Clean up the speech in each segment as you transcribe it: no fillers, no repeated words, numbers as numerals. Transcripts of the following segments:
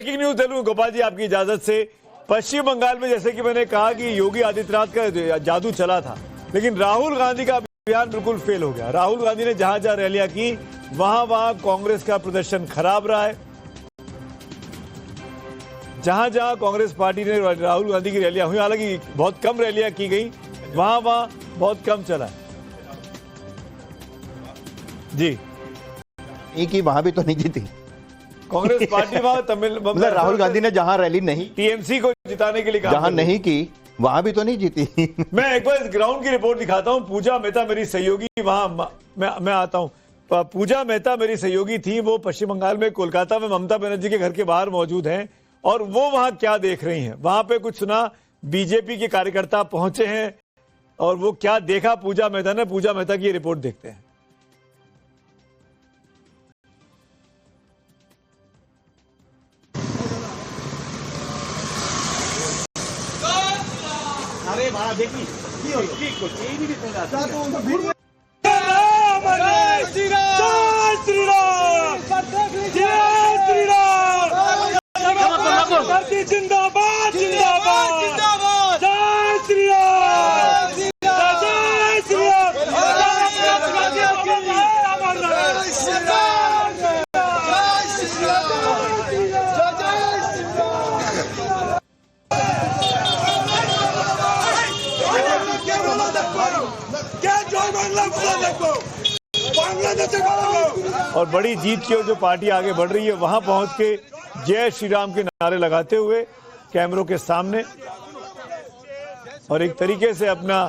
Breaking news दे लूं गोपाल जी आपकी इजाजत से। पश्चिम बंगाल में जैसे कि मैंने कहा कि योगी आदित्यनाथ का जादू चला था, लेकिन राहुल गांधी का अभियान बिल्कुल फेल हो गया। राहुल गांधी ने जहां जहां रैलियां की वहां कांग्रेस का प्रदर्शन खराब रहा है। जहां जहां कांग्रेस पार्टी ने राहुल गांधी की रैलियां हुई, हालांकि बहुत कम रैलियां की गई, वहां बहुत कम चला है जी। एक ही वहां भी तो नहीं जीती कांग्रेस पार्टी वहां मतलब राहुल गांधी ने जहां रैली नहीं टीएमसी को जिताने के लिए जहां नहीं की वहां भी तो नहीं जीती। मैं एक बार ग्राउंड की रिपोर्ट दिखाता हूं। पूजा मेहता मेरी सहयोगी वहां मैं आता हूं। पूजा मेहता मेरी सहयोगी थी, वो पश्चिम बंगाल में कोलकाता में ममता बनर्जी के घर के बाहर मौजूद हैं और वो वहां क्या देख रही हैं। वहां पे कुछ सुना, बीजेपी के कार्यकर्ता पहुंचे हैं और वो क्या देखा पूजा मेहता ने, पूजा मेहता की रिपोर्ट देखते हैं। अरे भाड़ा देखी जिंदाबाद जिंदाबाद जय श्री राम जय श्री और बड़ी जीत की ओर जो पार्टी आगे बढ़ रही है, वहां पहुंच के जय श्री राम के नारे लगाते हुए कैमरों के सामने और एक तरीके से अपना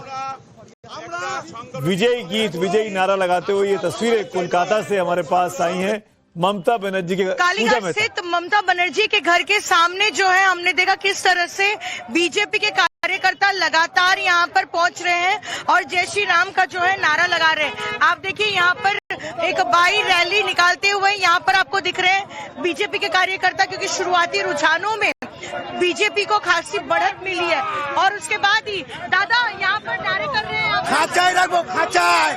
विजयी गीत, विजयी नारा लगाते हुए ये तस्वीरें कोलकाता से हमारे पास आई हैं। ममता बनर्जी के कालीघाट स्थित ममता बनर्जी के घर के सामने जो है हमने देखा किस तरह से बीजेपी के कार्यकर्ता लगातार यहाँ पर पहुंच रहे हैं और जय श्री राम का जो है नारा लगा रहे हैं। आप देखिए यहाँ पर एक बाई रैली निकालते हुए यहाँ पर आपको दिख रहे हैं बीजेपी के कार्यकर्ता, क्योंकि शुरुआती रुझानों में बीजेपी को खासी बढ़त मिली है और उसके बाद ही दादा यहाँ पर नारे कर रहे हैं। खाचाई रखो, खाचाई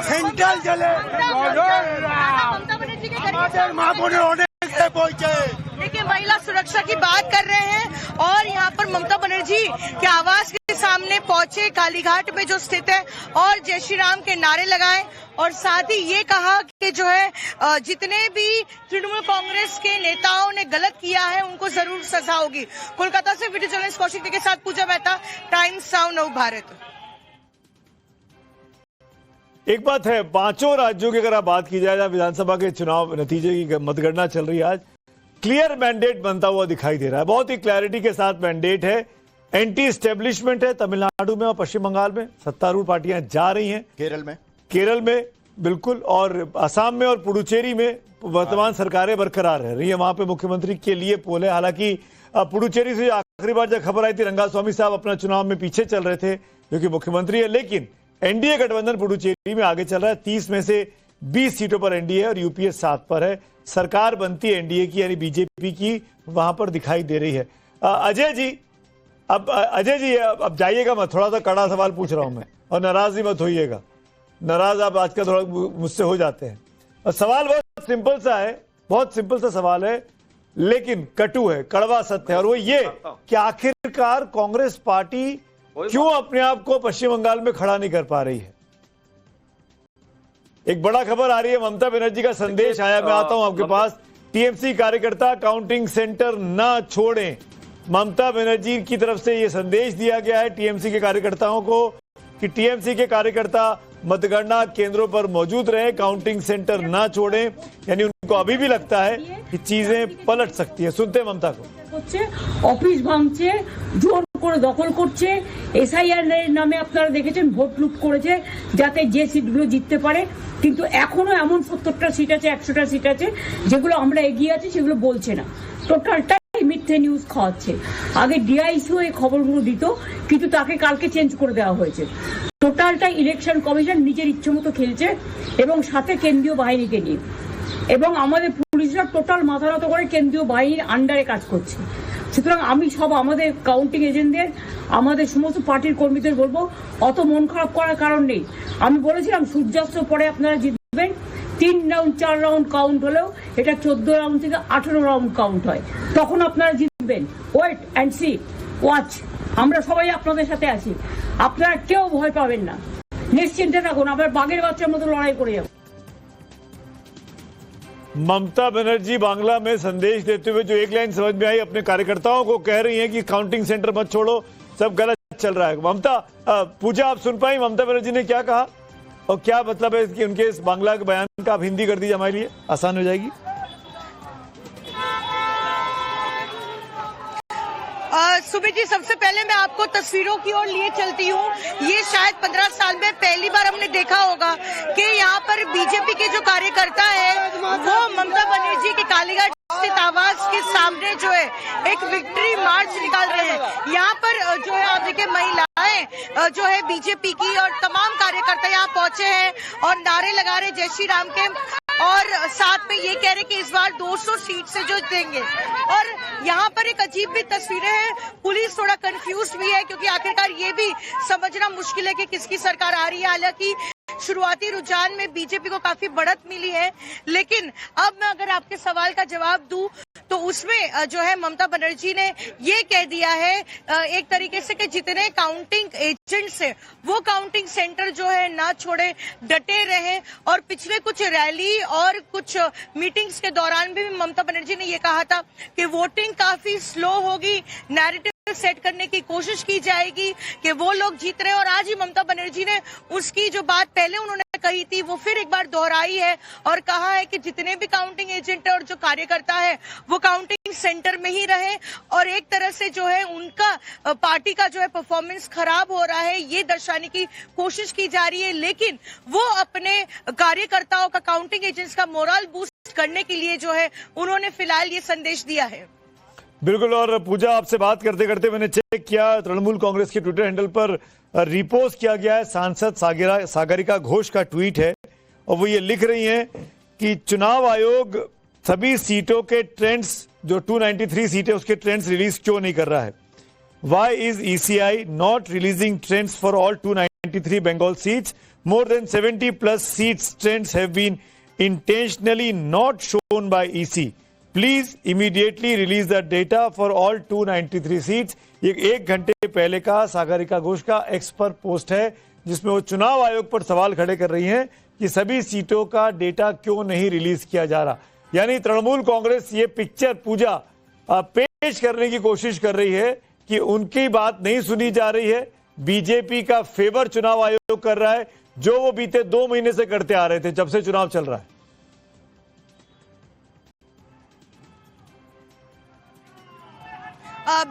सेंट्रल चले ममता बनर्जी के घर पहुंचे। देखिए महिला सुरक्षा की बात कर रहे हैं और यहाँ पर ममता बनर्जी के आवास के सामने पहुंचे कालीघाट में जो स्थित है और जय श्री राम के नारे लगाए और साथ ही ये कहा कि जो है जितने भी तृणमूल कांग्रेस के नेताओं ने गलत किया है उनको जरूर सजा होगी। कोलकाता से वीडियो जर्नलिस्ट कौशिक के साथ पूजा मेहता, टाइम्स नाउ नव भारत। एक बात है, पांचों राज्यों की अगर आप बात की जाए, विधानसभा के चुनाव नतीजे की मतगणना चल रही है, आज क्लियर मैंडेट बनता हुआ दिखाई दे रहा है। बहुत ही क्लैरिटी के साथ मैंडेट है। एंटी एस्टेब्लिशमेंट है तमिलनाडु में और पश्चिम बंगाल में, सत्तारूढ़ पार्टियां जा रही हैं। केरल में बिल्कुल, और असम में और पुडुचेरी में वर्तमान सरकारें बरकरार रह रही है। वहां पे मुख्यमंत्री के लिए पोल है। हालांकि पुडुचेरी से आखिरी बार जब खबर आई थी, रंगास्वामी साहब अपना चुनाव में पीछे चल रहे थे क्योंकि मुख्यमंत्री है, लेकिन एनडीए गठबंधन पुडुचेरी में आगे चल रहा है। 30 में से 20 सीटों पर एनडीए और यूपीए 7 पर है। सरकार बनती है एनडीए की यानी बीजेपी की, वहां पर दिखाई दे रही है। अजय जी, अब जाइएगा, मैं थोड़ा सा कड़ा सवाल पूछ रहा हूं मैं, और नाराज ही मत होइएगा। नाराज आप आजकल थोड़ा मुझसे हो जाते हैं। और सवाल बहुत सिंपल सा है, बहुत सिंपल सा सवाल है, लेकिन कटु है, कड़वा सत्य है, और वो ये कि आखिरकार कांग्रेस पार्टी क्यों अपने आप को पश्चिम बंगाल में खड़ा नहीं कर पा रही है। एक बड़ा खबर आ रही है, ममता बनर्जी का संदेश आया, मैं आता हूं आपके पास। टीएमसी कार्यकर्ता काउंटिंग सेंटर ना छोड़ें, ममता बनर्जी की तरफ से यह संदेश दिया गया है टीएमसी के कार्यकर्ताओं को कि टीएमसी के कार्यकर्ता मतगणना केंद्रों पर मौजूद रहे, काउंटिंग सेंटर ना छोड़ें। यानी उनको अभी भी लगता है कि चीजें पलट सकती है। सुनते हैं ममता को। ऑफिस भाঙছে, জোর করে দখল করছে, এসআইআর নামে আপনারা দেখেছেন ভোট লুট করেছে যাতে যে সিটগুলো জিততে পারে, কিন্তু এখনো এমন 70টা সিট আছে, 100টা সিট আছে যেগুলো আমরা এগিয়ে আছি সেগুলো বলছে না। টোটালটাই মিথ্যে নিউজ খাওয়াচ্ছে। আগে ডিআইসিও এই খবরগুলো দিত, কিন্তু তাকে কালকে চেঞ্জ করে দেওয়া হয়েছে। টোটালটাই ইলেকশন কমিশন নিজের ইচ্ছে মতো খেলছে এবং সাথে কেন্দ্রীয় বাহিনীকে নিয়ে, এবং আমাদের পুলিশরা টোটাল মাথা নত করে কেন্দ্রীয় বাহিনীর আন্ডারে কাজ করছে। সুতরাং আমি সব আমাদের কাউন্টিং এজেন্টদের, আমাদের সমস্ত পার্টির কর্মীদের বলবো অত মন খারাপ করার কারণ নেই। আমি বলেছিলাম সূর্যাস্তের পরে আপনারা জিতবেন, 3 রাউন্ড 4 রাউন্ড কাউন্ট হলেও এটা 14 রাউন্ড থেকে 18 রাউন্ড কাউন্ট হয়, তখন আপনারা জিতবেন। ওয়েট অ্যান্ড সি, ওয়াচ, আমরা সবাই আপনাদের সাথে আছি, আপনারা কেউ ভয় পাবেন না, নিশ্চিন্তে থাকুন, আমরা বাঘের বাচ্চার মতো লড়াই করে যাবো। ममता बनर्जी बांग्ला में संदेश देते हुए जो एक लाइन समझ में आई, अपने कार्यकर्ताओं को कह रही हैं कि काउंटिंग सेंटर मत छोड़ो, सब गलत चल रहा है। ममता, पूजा आप सुन पाई ममता बनर्जी ने क्या कहा और क्या मतलब है कि उनके इस बांग्ला के बयान का? आप हिंदी कर दीजिए हमारे लिए, आसान हो जाएगी। सुमित जी, सबसे पहले मैं आपको तस्वीरों की ओर लिए चलती हूँ। ये शायद 15 साल में पहली बार हमने देखा होगा कि यहाँ पर बीजेपी के जो कार्यकर्ता है वो ममता बनर्जी के कालीघाट स्थित आवास के सामने जो है एक विक्ट्री मार्च निकाल रहे हैं। यहाँ पर जो है आप देखिए महिलाएं जो है बीजेपी की और तमाम कार्यकर्ता यहाँ पहुंचे हैं और नारे लगा रहे जय श्री राम के, और साथ में ये कह रहे कि इस बार 200 सीट से जो देंगे। और यहाँ पर एक अजीब भी तस्वीरें हैं, पुलिस थोड़ा कंफ्यूज भी है क्योंकि आखिरकार ये भी समझना मुश्किल है कि किसकी सरकार आ रही है। हालांकि शुरुआती रुझान में बीजेपी को काफी बढ़त मिली है, लेकिन अब मैं अगर आपके सवाल का जवाब दूं तो उसमें जो है ममता बनर्जी ने ये कह दिया है एक तरीके से कि जितने काउंटिंग एजेंट्स हैं वो काउंटिंग सेंटर जो है ना छोड़े, डटे रहे। और पिछले कुछ रैली और कुछ मीटिंग्स के दौरान भी ममता बनर्जी ने ये कहा था कि वोटिंग काफी स्लो होगी, नैरेटिव सेट करने की कोशिश की जाएगी कि वो लोग जीत रहे हैं। और आज ही ममता बनर्जी ने उसकी जो बात पहले उन्होंने कही थी वो फिर एक बार दोहराई है और कहा है कि जितने भी काउंटिंग एजेंट और जो कार्यकर्ता है वो काउंटिंग सेंटर में ही रहे। और एक तरह से जो है उनका पार्टी का जो है परफॉर्मेंस खराब हो रहा है ये दर्शाने की कोशिश की जा रही है, लेकिन वो अपने कार्यकर्ताओं का, काउंटिंग एजेंट्स का मोरल बूस्ट करने के लिए जो है उन्होंने फिलहाल ये संदेश दिया है। बिल्कुल। और पूजा, आपसे बात करते करते मैंने चेक किया, तृणमूल कांग्रेस के ट्विटर हैंडल पर रिपोस्ट किया गया है सांसद सागरिका घोष का ट्वीट है और वो ये लिख रही हैं कि चुनाव आयोग सभी सीटों के ट्रेंड्स, जो 293 सीटें उसके ट्रेंड्स रिलीज क्यों नहीं कर रहा है। Why is ECI not releasing trends for all 293 Bengal seats? More than 70 plus seats trends have been intentionally not shown by EC. Please immediately release the data for all 293 seats. ये 1 घंटे पहले का सागरिका घोष का एक्स पर post है जिसमें वो चुनाव आयोग पर सवाल खड़े कर रही हैं कि सभी सीटों का डेटा क्यों नहीं रिलीज किया जा रहा। यानी तृणमूल कांग्रेस ये पिक्चर, पूजा, पेश करने की कोशिश कर रही है कि उनकी बात नहीं सुनी जा रही है, बीजेपी का फेवर चुनाव आयोग कर रहा है जो वो बीते 2 महीने से करते आ रहे थे जब से चुनाव चल रहा है।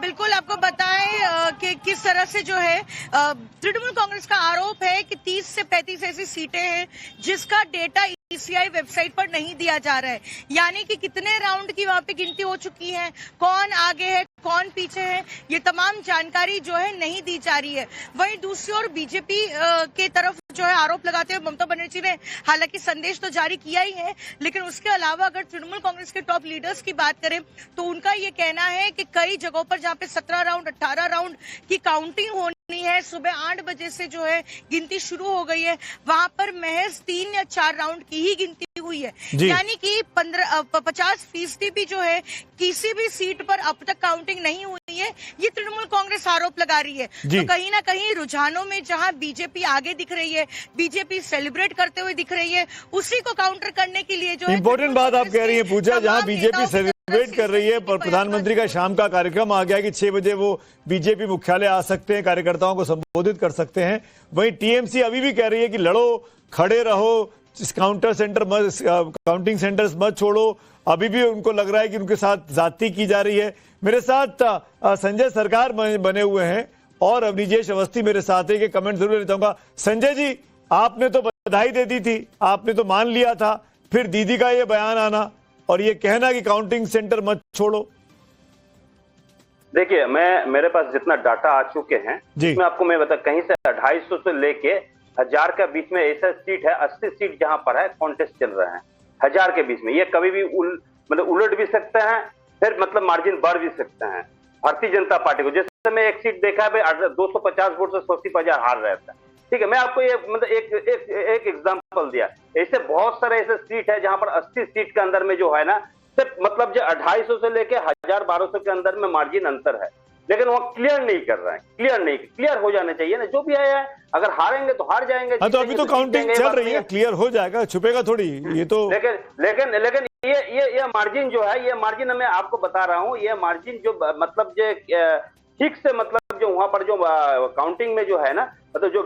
बिल्कुल, आपको बताएं कि किस तरह से जो है तृणमूल कांग्रेस का आरोप है कि 30 से 35 ऐसी सीटें हैं जिसका डेटा ईसीआई वेबसाइट पर नहीं दिया जा रहा है। यानी कि कितने राउंड की वहां पे गिनती हो चुकी है, कौन आगे है, कौन पीछे है, ये तमाम जानकारी जो है नहीं दी जा रही है। वहीं दूसरी ओर बीजेपी के तरफ जो है आरोप लगाते हुए ममता बनर्जी ने हालांकि संदेश तो जारी किया ही है, लेकिन उसके अलावा अगर तृणमूल कांग्रेस के टॉप लीडर्स की बात करें तो उनका ये कहना है कि कई जगहों पर जहां पे 17 राउंड 18 राउंड की काउंटिंग होनी है, सुबह 8 बजे से जो है गिनती शुरू हो गई है, वहां पर महज 3 या 4 राउंड की ही गिनती हुई है। यानी कि 50% भी जो है किसी भी सीट पर अब तक काउंटिंग नहीं हुई है, ये तृणमूल कांग्रेस आरोप लगा रही है। तो कहीं ना कहीं रुझानों में जहां बीजेपी आगे दिख रही है, बीजेपी सेलिब्रेट करते हुए दिख रही है, उसी को काउंटर करने के लिए जो है इंपॉर्टेंट बात आप कह रही है पूजा, जहां बीजेपी सेलिब्रेट कर रही है पर प्रधानमंत्री का शाम का कार्यक्रम आ गया कि 6 बजे वो बीजेपी मुख्यालय आ सकते हैं, कार्यकर्ताओं को संबोधित कर सकते हैं। वहीं टीएमसी अभी भी कह रही है कि लड़ो, खड़े रहो, काउंटिंग सेंटर्स मत छोड़ो। अभी भी उनको लग रहा है कि उनके साथ जाति की जा रही है। मेरे साथ संजय सरकार बने हुए हैं और अवनीजेश अवस्थी मेरे साथ है, कि कमेंट जरूर लेता हूँ। संजय जी, आपने तो बधाई दे दी थी, आपने तो मान लिया था, फिर दीदी का ये बयान आना और ये कहना कि काउंटिंग सेंटर मत छोड़ो। देखिए, मेरे पास जितना डाटा आ चुके हैं मैं आपको बता, कहीं से 250 से लेके 1000 के बीच में ऐसा सीट है, 80 सीट जहां पर है कॉन्टेस्ट चल रहा है 1000 के बीच में। ये कभी भी उलट भी सकते हैं, फिर मार्जिन बढ़ भी सकते हैं भारतीय जनता पार्टी को। जैसे मैं एक सीट देखा है 250 वोट से 180,000 हार रहा था, ठीक है, मैं आपको ये मतलब एक एग्जांपल दिया। ऐसे बहुत सारे ऐसे सीट है जहां पर 80 सीट के अंदर में जो है ना, सिर्फ मतलब जो 250 से लेके 1000-1200 के अंदर में मार्जिन अंतर है, लेकिन वो क्लियर नहीं कर रहे हैं। क्लियर हो जाने चाहिए ना, जो भी है। अगर हारेंगे तो हार जाएंगे। हाँ, तो अभी तो काउंटिंग चल रही है, क्लियर हो जाएगा, छुपेगा थोड़ी ये तो। लेकिन ये मार्जिन जो है, ये मार्जिन मैं आपको बता रहा हूँ, ये मार्जिन जो मतलब जो ठीक से मतलब जो वहां पर जो काउंटिंग में जो है ना, मतलब जो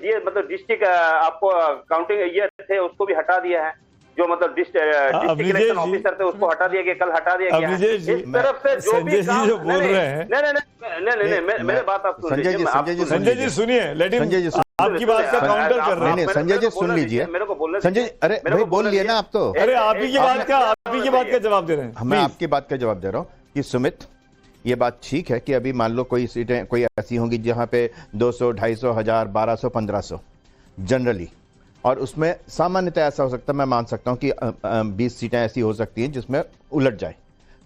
ये मतलब डिस्ट्रिक्ट आपको काउंटिंग ये थे उसको भी हटा दिया है, जो मतलब डिस्ट्रिक्ट इलेक्शन ऑफिसर थे उसको हटा दिया गया, कल हटा दिया गया। इस तरफ से जो भी काम जो बोल रहे हैं, नहीं, मेरे बात आप सुन लीजिए। संजय जी सुनिए, लेकिन आपकी बात का काउंटर कर रहे हैं। संजय जी सुन लीजिए, मेरे को बोलने संजय, अरे भाई बोल लिए ना आप तो। अरे आप ही की बात का जवाब दे रहे हैं। मैं आपकी बात का जवाब दे रहा हूँ कि सुमित, ये बात ठीक है कि अभी मान लो कोई सीटें कोई ऐसी होंगी जहां पे 200, 250, 1000, 1200, 1500 जनरली, और उसमें सामान्यतः ऐसा हो सकता है, मैं मान सकता हूं कि 20 सीटें ऐसी हो सकती हैं जिसमें उलट जाए।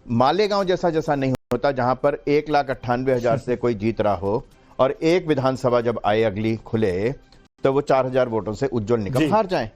मालेगांव जैसा नहीं होता जहां पर 1,98,000 से कोई जीत रहा हो और एक विधानसभा जब आए अगली खुले तो वो 4000 वोटों से उज्जवल निगम हार जाए।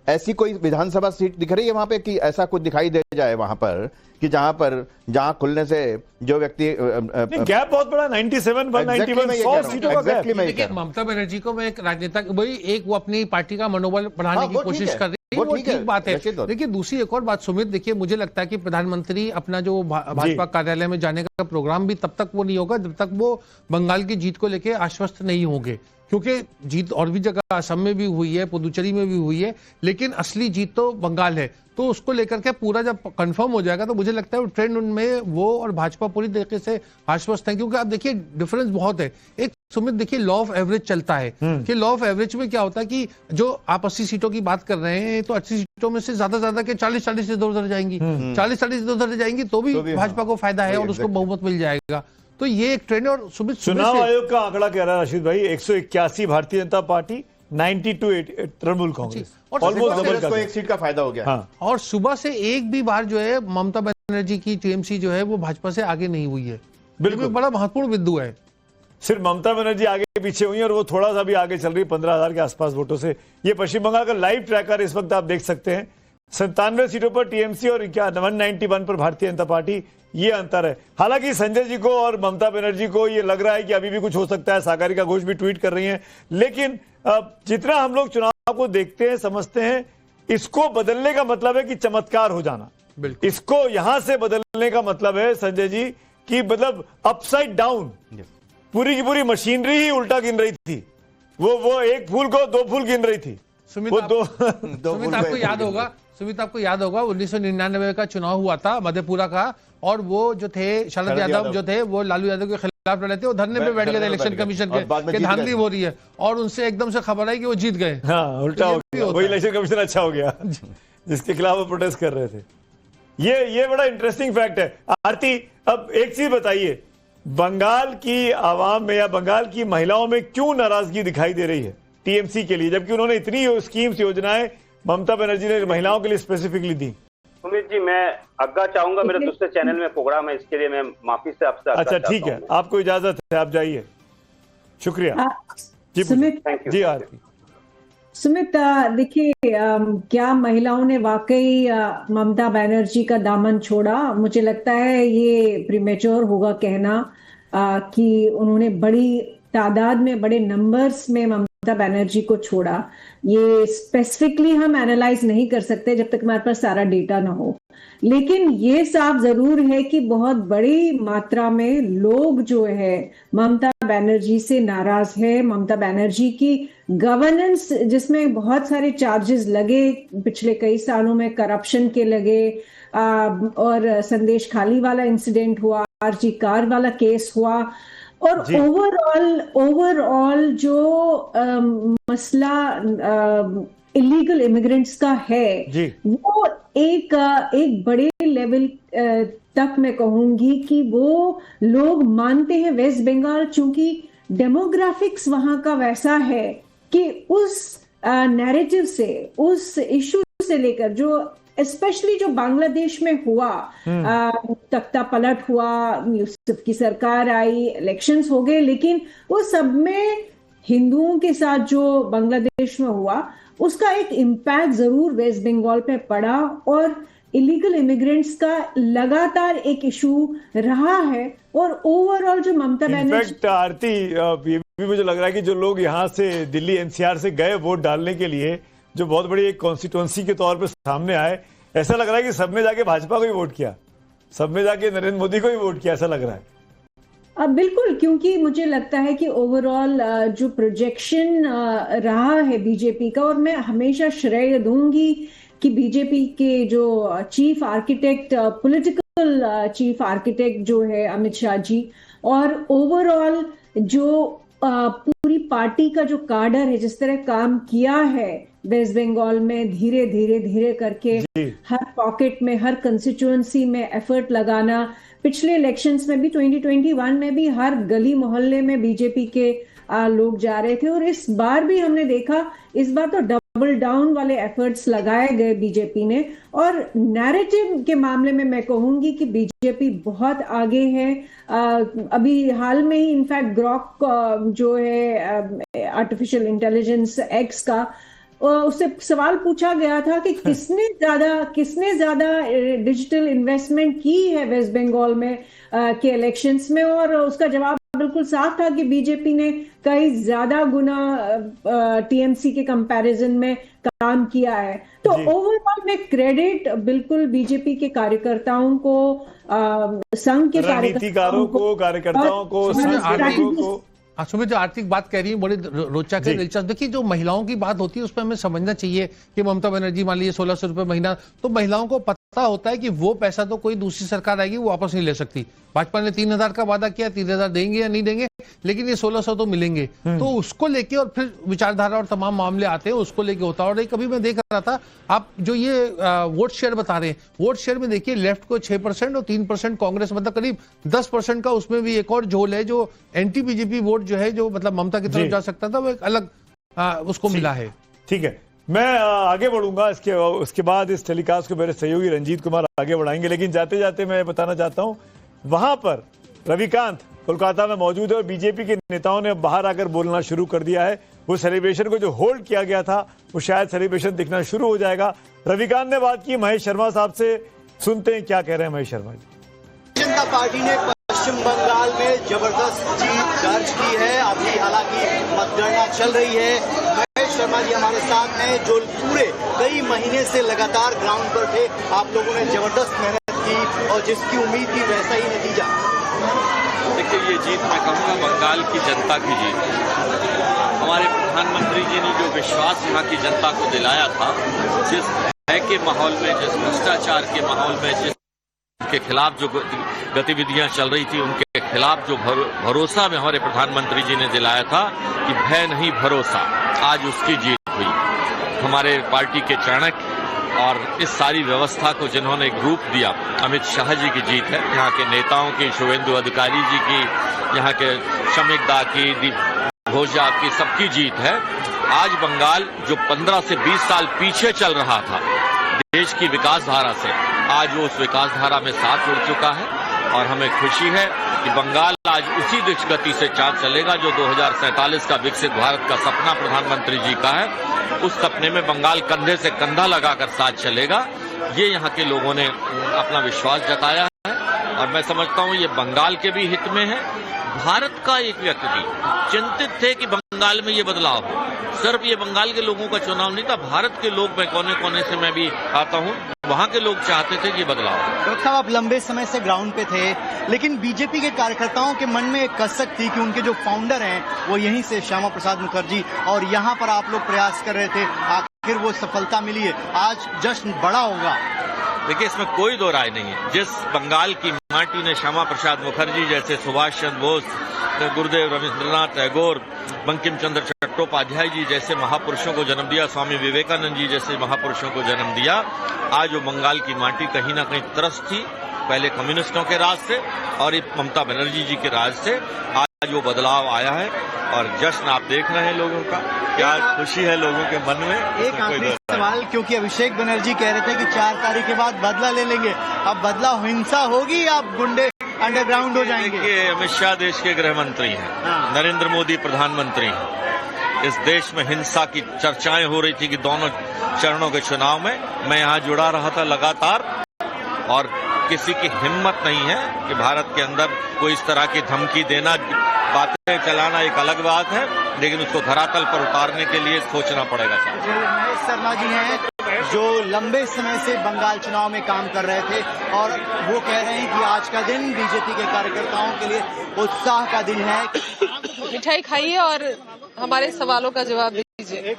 ऐसी कोई विधानसभा सीट दिख रही है वहां पे कि ऐसा कुछ दिखाई दे जाए वहां पर कि जहां खुलने से जो व्यक्ति गैप बहुत बड़ा 97, 191, 100 सीटों का गैप। देखिए, ममता बनर्जी को मैं एक राजनेता वही एक वो अपनी पार्टी का मनोबल बढ़ाने की कोशिश कर रही है, वो ठीक बात है। देखिए, दूसरी एक और बात सुमित, देखिए मुझे लगता है कि प्रधानमंत्री अपना जो भाजपा कार्यालय में जाने का प्रोग्राम भी तब तक वो नहीं होगा जब तक वो बंगाल की जीत को लेकर आश्वस्त नहीं होंगे, क्योंकि जीत और भी जगह असम में भी हुई है, पुदुचेरी में भी हुई है, लेकिन असली जीत तो बंगाल है। तो उसको लेकर के पूरा जब कंफर्म हो जाएगा तो मुझे लगता है ट्रेंड उनमें वो और भाजपा पूरी तरीके से आश्वस्त है, क्योंकि आप देखिए डिफरेंस बहुत है। एक सुमित देखिए लॉ ऑफ एवरेज चलता है कि लॉ ऑफ एवरेज में क्या होता है कि जो आप 80 सीटों की बात कर रहे हैं तो 80 सीटों में से ज्यादा के 40 से इधर जाएंगी, 40 से इधर जाएंगी तो भी भाजपा को फायदा है और उसको बहुमत मिल जाएगा। तो ये एक ट्रेंड। और सुमित, चुनाव आयोग का आंकड़ा कह रहा है राशिद भाई, 181 Bharatiya Janata party, 92 Trinamool Congress, almost double का एक सीट का फायदा हो गया। हाँ। और सुबह से एक भी बार जो है ममता बनर्जी की टीएमसी जो है वो भाजपा से आगे नहीं हुई है। बिल्कुल बड़ा महत्वपूर्ण बिंदु है। सिर्फ ममता बनर्जी आगे पीछे हुई है और वो थोड़ा सा भी आगे चल रही है 15,000 के आसपास वोटों से। ये पश्चिम बंगाल का लाइव ट्रैकर इस वक्त आप देख सकते हैं, 97 सीटों पर टीएमसी और 191 पर भारतीय जनता पार्टी, ये अंतर है। हालांकि संजय जी को और ममता बनर्जी को ये लग रहा है कि अभी भी कुछ हो सकता है, सागरिका घोष भी ट्वीट कर रही हैं, लेकिन जितना हम लोग चुनाव को देखते हैं, समझते हैं, इसको बदलने का मतलब है कि चमत्कार हो जाना। इसको यहां से बदलने का मतलब है संजय जी कि मतलब अपसाइड डाउन, पूरी की पूरी मशीनरी ही उल्टा गिन रही थी। वो एक फूल को 2 फूल गिन रही थी। सुमित आपको याद होगा 1999 का चुनाव हुआ था मधेपुरा का, और वो जो थे शरद यादव जो थे वो लालू यादव के खिलाफ लड़े थे, वो धरने पे बैठ गए थे इलेक्शन कमीशन के धांधली हो रही है, और उनसे एकदम से खबर आई कि वो जीत गए। हाँ, उल्टा हो गया, वही इलेक्शन कमीशन अच्छा हो गया जिसके खिलाफ वो प्रोटेस्ट कर रहे थे। ये बड़ा इंटरेस्टिंग फैक्ट है। आरती, अब एक चीज बताइए, बंगाल की आवाम में या बंगाल की महिलाओं में क्यों नाराजगी दिखाई दे रही है टीएमसी के लिए, जबकि उन्होंने इतनी स्कीम्स, योजनाएं ममता बनर्जी ने महिलाओं के लिए स्पेसिफिकली दी? सुमित जी, मैं आज्ञा चाहूंगा, मेरे दूसरे चैनल में प्रोग्राम है, इसके लिए मैं माफी से आपसे अच्छा ठीक है, आपको इजाजत है, आप जाइए। शुक्रिया जी। सुमित, जी आरती। सुमित, देखिए क्या महिलाओं ने वाकई ममता बनर्जी का दामन छोड़ा? मुझे लगता है ये प्रीमेच्योर होगा कहना कि उन्होंने बड़ी तादाद में, बड़े नंबर्स में ममता बनर्जी को छोड़ा। ये स्पेसिफिकली हम एनालाइज नहीं कर सकते जब तक हमारे पास सारा डेटा ना हो, लेकिन ये साफ जरूर है कि बहुत बड़ी मात्रा में लोग जो है ममता बनर्जी से नाराज है। ममता बनर्जी की गवर्नेंस, जिसमें बहुत सारे चार्जेस लगे पिछले कई सालों में, करप्शन के लगे, और संदेश खाली वाला इंसिडेंट हुआ, आरजी कार वाला केस हुआ, और ओवरऑल जो मसला इलीगल इमिग्रेंट्स का है वो एक बड़े लेवल तक मैं कहूंगी कि वो लोग मानते हैं वेस्ट बंगाल, चूंकि डेमोग्राफिक्स वहां का वैसा है कि उस नैरेटिव से, उस इशू से लेकर जो स्पेशली जो बांग्लादेश में हुआ, तख्ता पलट हुआ, यूसुफ की सरकार आई, इलेक्शंस हो गए, लेकिन वो सब में हिंदुओं के साथ जो बांग्लादेश में हुआ उसका एक इम्पैक्ट जरूर वेस्ट बंगाल पे पड़ा और इलीगल इमिग्रेंट्स का लगातार एक इशू रहा है। और ओवरऑल जो ममता बनर्जी, इनफैक्ट आरती, ये भी मुझे लग रहा है कि जो लोग यहाँ से दिल्ली एनसीआर से गए वोट डालने के लिए, जो बहुत बड़ी एक कॉन्स्टिट्यूंसी के तौर पे सामने आए, ऐसा लग रहा है कि सब ने जाके भाजपा को ही वोट किया, सब ने जाके नरेंद्र मोदी को ही वोट किया, ऐसा लग रहा है। बिल्कुल, क्योंकि मुझे लगता है कि ओवरऑल जो प्रोजेक्शन रहा है बीजेपी का, और मैं हमेशा श्रेय दूंगी कि बीजेपी के जो chief architect, political chief architect जो है अमित शाह जी, और ओवरऑल जो पूरी पार्टी का जो काडर है, जिस तरह काम किया है वेस्ट बंगाल में, धीरे धीरे धीरे करके हर पॉकेट में, हर कंस्टिट्यूएंसी में एफर्ट लगाना। पिछले इलेक्शंस में भी 2021 में भी हर गली मोहल्ले में बीजेपी के लोग जा रहे थे, और इस बार भी हमने देखा, इस बार तो डबल डाउन वाले एफर्ट्स लगाए गए बीजेपी ने। और नैरेटिव के मामले में मैं कहूंगी कि बीजेपी बहुत आगे है। अभी हाल में ही इनफैक्ट ग्रॉक जो है आर्टिफिशियल इंटेलिजेंस एक्स का, उससे सवाल पूछा गया था कि किसने ज्यादा डिजिटल इन्वेस्टमेंट की है वेस्ट बंगाल में के इलेक्शंस में, और उसका जवाब बिल्कुल साफ था कि बीजेपी ने कई ज्यादा गुना टीएमसी के कंपैरिजन में काम किया है। तो ओवरऑल में क्रेडिट बिल्कुल बीजेपी के कार्यकर्ताओं को, संघ के कार्यकर्ताओं को, संघ के लोगों को। सुमित, जो आर्थिक बात कह रही है बड़ी रोचक है, दिलचस्प। देखिए, जो महिलाओं की बात होती है उसमें हमें समझना चाहिए कि ममता बनर्जी मान लीजिए 1600 रुपए महीना, तो महिलाओं को पता होता है कि वो पैसा तो कोई दूसरी सरकार आएगी वो वापस नहीं ले सकती। भाजपा ने 3000 का वादा किया, 3000 देंगे या नहीं देंगे, लेकिन ये 1600 तो मिलेंगे। तो उसको लेके और फिर विचारधारा और तमाम मामले आते हैं, उसको लेके होता है। और एक अभी मैं देख रहा था, आप जो ये वोट शेयर बता रहे हैं, वोट शेयर में देखिए लेफ्ट को 6% और 3% कांग्रेस, मतलब करीब 10% का उसमें भी एक और झोल है, जो एंटी बीजेपी वोट जो है, जो मतलब ममता की तरफ जा सकता था, वो एक अलग उसको मिला है। ठीक है, मैं आगे बढ़ूंगा, उसके बाद इस टेलीकास्ट को मेरे सहयोगी रंजीत कुमार आगे बढ़ाएंगे। लेकिन जाते जाते मैं बताना चाहता हूं, वहां पर रविकांत कोलकाता में मौजूद है और बीजेपी के नेताओं ने बाहर आकर बोलना शुरू कर दिया है। वो सेलिब्रेशन को जो होल्ड किया गया था, वो शायद सेलिब्रेशन दिखना शुरू हो जाएगा। रविकांत ने बात की महेश शर्मा साहब से, सुनते हैं क्या कह रहे हैं महेश शर्मा जी। जनता पार्टी ने पश्चिम बंगाल में जबरदस्त जीत दर्ज की है। अभी हालांकि मतगणना चल रही है। महेश शर्मा जी हमारे साथ हैं, जो पूरे कई महीने से लगातार ग्राउंड पर थे। आप लोगों ने जबरदस्त मेहनत की और जिसकी उम्मीद थी वैसा ही नतीजा। देखिए, ये जीत मैं कहूँगा बंगाल की जनता की जीत है। हमारे प्रधानमंत्री जी ने जो विश्वास यहाँ की जनता को दिलाया था, जिस भय के माहौल में, जिस भ्रष्टाचार के माहौल में, जिसके खिलाफ जो गतिविधियां चल रही थी, उनके खिलाफ जो भरोसा में हमारे प्रधानमंत्री जी ने दिलाया था कि भय नहीं भरोसा, आज उसकी जीत हुई। हमारे पार्टी के चाणक्य और इस सारी व्यवस्था को जिन्होंने एक रूप दिया, अमित शाह जी की जीत है। यहाँ के नेताओं की, शुभेंदु अधिकारी जी की, यहाँ के शमिक दा की, दीप घोषा की, सबकी जीत है। आज बंगाल जो 15 से 20 साल पीछे चल रहा था देश की विकास धारा से, आज वो उस विकास धारा में साथ जुड़ चुका है। और हमें खुशी है कि बंगाल आज उसी गति से चाल चलेगा जो 2047 का विकसित भारत का सपना प्रधानमंत्री जी का है। उस सपने में बंगाल कंधे से कंधा लगाकर साथ चलेगा। ये यहाँ के लोगों ने अपना विश्वास जताया है और मैं समझता हूँ ये बंगाल के भी हित में है। भारत का एक व्यक्ति चिंतित थे कि बंगाल में ये बदलाव हो। सिर्फ ये बंगाल के लोगों का चुनाव नहीं था, भारत के लोग, मैं कोने कोने से मैं भी आता हूँ, वहाँ के लोग चाहते थे कि ये बदलाव। डॉक्टर साहब, आप लंबे समय से ग्राउंड पे थे, लेकिन बीजेपी के कार्यकर्ताओं के मन में एक कसक थी कि उनके जो फाउंडर हैं वो यहीं से श्यामा प्रसाद मुखर्जी, और यहाँ पर आप लोग प्रयास कर रहे थे, आखिर वो सफलता मिली है, आज जश्न बड़ा होगा। देखिए, इसमें कोई दो राय नहीं है। जिस बंगाल की माटी ने श्यामा प्रसाद मुखर्जी जैसे, सुभाष चंद्र बोस, गुरुदेव रविंद्रनाथ टैगोर, बंकिम चंद्र चट्टोपाध्याय जी जैसे महापुरुषों को जन्म दिया, स्वामी विवेकानंद जी जैसे महापुरुषों को जन्म दिया, आज वो बंगाल की माटी कहीं ना कहीं त्रस्त थी, पहले कम्युनिस्टों के राज से और ममता बनर्जी जी के राज से। आज वो बदलाव आया है और जश्न आप देख रहे हैं लोगों का, क्या खुशी है लोगों के मन में। एक आखिरी सवाल, क्योंकि अभिषेक बनर्जी कह रहे थे कि 4 तारीख के बाद बदला ले लेंगे, अब बदला हिंसा होगी, आप गुंडे अंडरग्राउंड हो जाएंगे। देखिए, अमित शाह देश के गृह मंत्री हैं, नरेंद्र मोदी प्रधानमंत्री हैं, इस देश में हिंसा की चर्चाएं हो रही थी कि दोनों चरणों के चुनाव में मैं यहां जुड़ा रहा था लगातार, और किसी की हिम्मत नहीं है कि भारत के अंदर कोई इस तरह की धमकी देना, बातें चलाना एक अलग बात है, लेकिन उसको धरातल पर उतारने के लिए सोचना पड़ेगा। महेश शर्मा जी हैं जो लंबे समय से बंगाल चुनाव में काम कर रहे थे और वो कह रहे हैं कि आज का दिन बीजेपी के कार्यकर्ताओं के लिए उत्साह का दिन है। मिठाई खाइए और हमारे सवालों का जवाब दीजिए।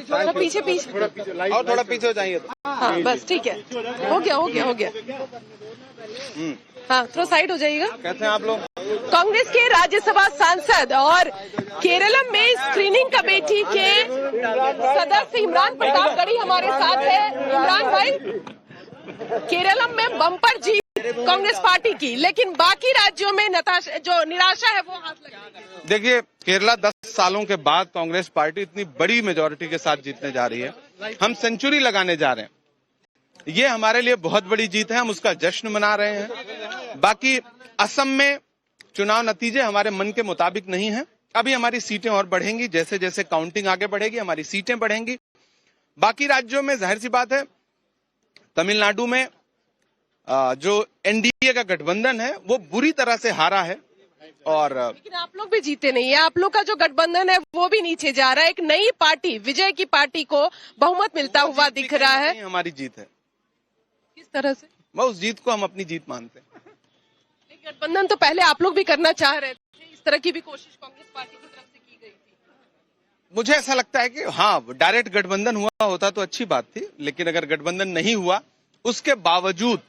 थोड़ा पीछे और थोड़ा पीछे हो जाइए। हाँ बस ठीक है, हो गया। हाँ थोड़ा साइड हो जाइएगा। कैसे हैं आप लोग? कांग्रेस के राज्यसभा सांसद और केरलम में स्क्रीनिंग कमेटी के सदस्य इमरान प्रताप गढ़ी हमारे साथ है। इमरान भाई, केरलम में बम्पर जीत कांग्रेस पार्टी की, लेकिन बाकी राज्यों में जो निराशा है वो हाथ लगा। देखिए, केरला 10 सालों के बाद कांग्रेस पार्टी इतनी बड़ी मेजोरिटी के साथ जीतने जा रही है। हम सेंचुरी लगाने जा रहे हैं। ये हमारे लिए बहुत बड़ी जीत है, हम उसका जश्न मना रहे हैं। बाकी असम में चुनाव नतीजे हमारे मन के मुताबिक नहीं है। अभी हमारी सीटें और बढ़ेंगी, जैसे जैसे काउंटिंग आगे बढ़ेगी हमारी सीटें बढ़ेंगी। बाकी राज्यों में जाहिर सी बात है, तमिलनाडु में जो एनडीए का गठबंधन है वो बुरी तरह से हारा है। और लेकिन आप लोग भी जीते नहीं है, आप लोग का जो गठबंधन है वो भी नीचे जा रहा है। एक नई पार्टी, विजय की पार्टी को बहुमत मिलता हुआ दिख रहा है। हमारी जीत है। किस तरह से? मैं उस जीत को हम अपनी जीत मानते हैं। गठबंधन तो पहले आप लोग भी करना चाह रहे थे, इस तरह की भी कोशिश कांग्रेस पार्टी की तरफ से की गई थी। मुझे ऐसा लगता है कि हाँ, डायरेक्ट गठबंधन हुआ होता तो अच्छी बात थी, लेकिन अगर गठबंधन नहीं हुआ उसके बावजूद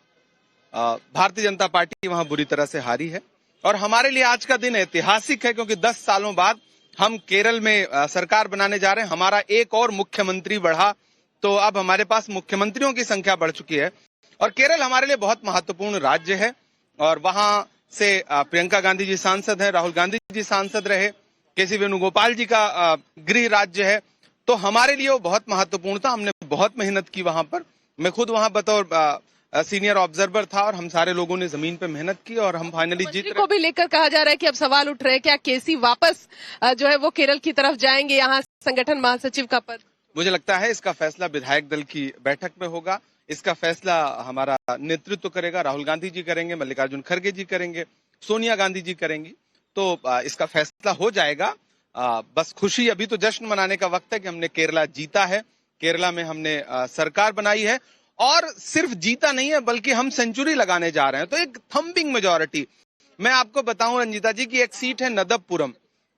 भारतीय जनता पार्टी वहां बुरी तरह से हारी है। और हमारे लिए आज का दिन ऐतिहासिक है, क्योंकि 10 सालों बाद हम केरल में सरकार बनाने जा रहे हैं। हमारा एक और मुख्यमंत्री बढ़ा, तो अब हमारे पास मुख्यमंत्रियों की संख्या बढ़ चुकी है। और केरल हमारे लिए बहुत महत्वपूर्ण राज्य है, और वहां से प्रियंका गांधी जी सांसद हैं, राहुल गांधी जी सांसद रहे, केसी वेणुगोपाल जी का गृह राज्य है, तो हमारे लिए वो बहुत महत्वपूर्ण था। हमने बहुत मेहनत की वहां पर। मैं खुद वहां बतौर सीनियर ऑब्जर्वर था, और हम सारे लोगों ने जमीन पे मेहनत की और हम फाइनली जीत रहे। को भी लेकर कहा जा रहा है कि अब सवाल उठ रहे हैं, क्या केसी वापस जो है वो केरल की तरफ जाएंगे, यहाँ संगठन महासचिव का पद? मुझे लगता है इसका फैसला विधायक दल की बैठक में होगा। इसका फैसला हमारा नेतृत्व करेगा, राहुल गांधी जी करेंगे, मल्लिकार्जुन खड़गे जी करेंगे, सोनिया गांधी जी करेंगी, तो इसका फैसला हो जाएगा। बस खुशी, अभी तो जश्न मनाने का वक्त है कि हमने केरला जीता है, केरला में हमने सरकार बनाई है, और सिर्फ जीता नहीं है बल्कि हम सेंचुरी लगाने जा रहे हैं। तो एक थंबिंग मेजॉरिटी, मैं आपको बताऊं रंजीता जी की एक सीट है नदबपुरम,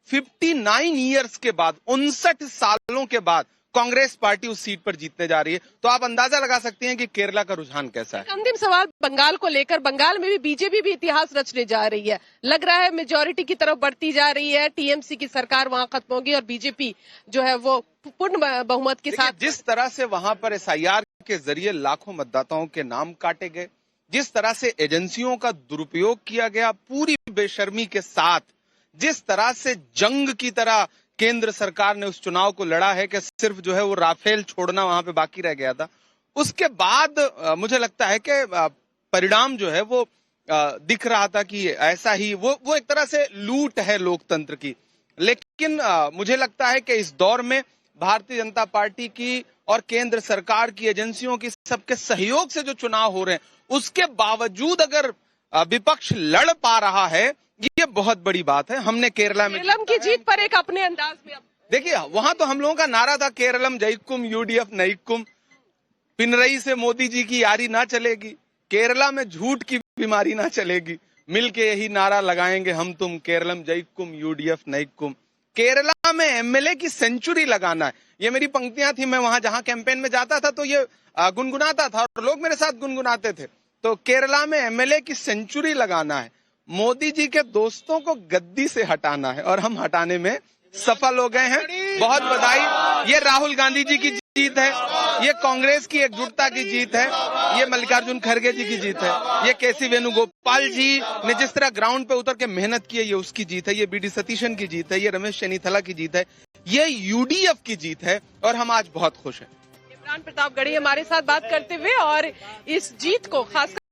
59 ईयर्स के बाद, 59 सालों के बाद कांग्रेस पार्टी उस सीट पर जीतने जा रही है। तो आप अंदाजा लगा सकते हैं कि केरला का रुझान कैसा है। अंतिम सवाल बंगाल को लेकर, बंगाल में भी बीजेपी भी इतिहास रचने जा रही है, लग रहा है मेजॉरिटी की तरफ बढ़ती जा रही है, टीएमसी की सरकार वहां खत्म होगी और बीजेपी जो है वो पूर्ण बहुमत के साथ। जिस तरह से वहां पर एसआईआर के जरिए लाखों मतदाताओं के नाम काटे गए, जिस तरह से एजेंसियों का दुरुपयोग किया गया पूरी बेशर्मी के साथ, जिस तरह से जंग की तरह केंद्र सरकार ने उस चुनाव को लड़ा है कि सिर्फ जो है वो राफेल छोड़ना वहां पे बाकी रह गया था, उसके बाद मुझे लगता है कि परिणाम जो है वो दिख रहा था कि ऐसा ही वो एक तरह से लूट है लोकतंत्र की। लेकिन मुझे लगता है कि इस दौर में भारतीय जनता पार्टी की और केंद्र सरकार की एजेंसियों की सबके सहयोग से जो चुनाव हो रहे हैं, उसके बावजूद अगर विपक्ष लड़ पा रहा है, ये बहुत बड़ी बात है। हमने केरला में केरलम की जीत पर एक अपने अंदाज में, देखिए वहां तो हम लोगों का नारा था केरलम जयकुम यूडीएफ नईकुम, पिनरई से मोदी जी की यारी ना चलेगी, केरला में झूठ की बीमारी ना चलेगी, मिलके यही नारा लगाएंगे हम तुम, केरलम जयकुम यूडीएफ नईकुम। केरला में एमएलए की सेंचुरी लगाना है, ये मेरी पंक्तियां थी। मैं वहां जहां कैंपेन में जाता था तो ये गुनगुनाता था और लोग मेरे साथ गुनगुनाते थे। तो केरला में एमएलए की सेंचुरी लगाना है, मोदी जी के दोस्तों को गद्दी से हटाना है, और हम हटाने में सफल हो गए हैं। बहुत बधाई। ये राहुल गांधी जी की जीत है, ये कांग्रेस की एकजुटता की जीत है, ये मल्लिकार्जुन खड़गे जी की जीत है, ये केसी वेणुगोपाल जी ने जिस तरह ग्राउंड पे उतर के मेहनत की है, ये उसकी जीत है, ये बीडी सतीशन की जीत है, ये रमेश चेन्नीथला की जीत है, ये यूडीएफ की जीत है, और हम आज बहुत खुश हैं। इमरान प्रताप गढ़ी हमारे साथ बात करते हुए, और इस जीत को खास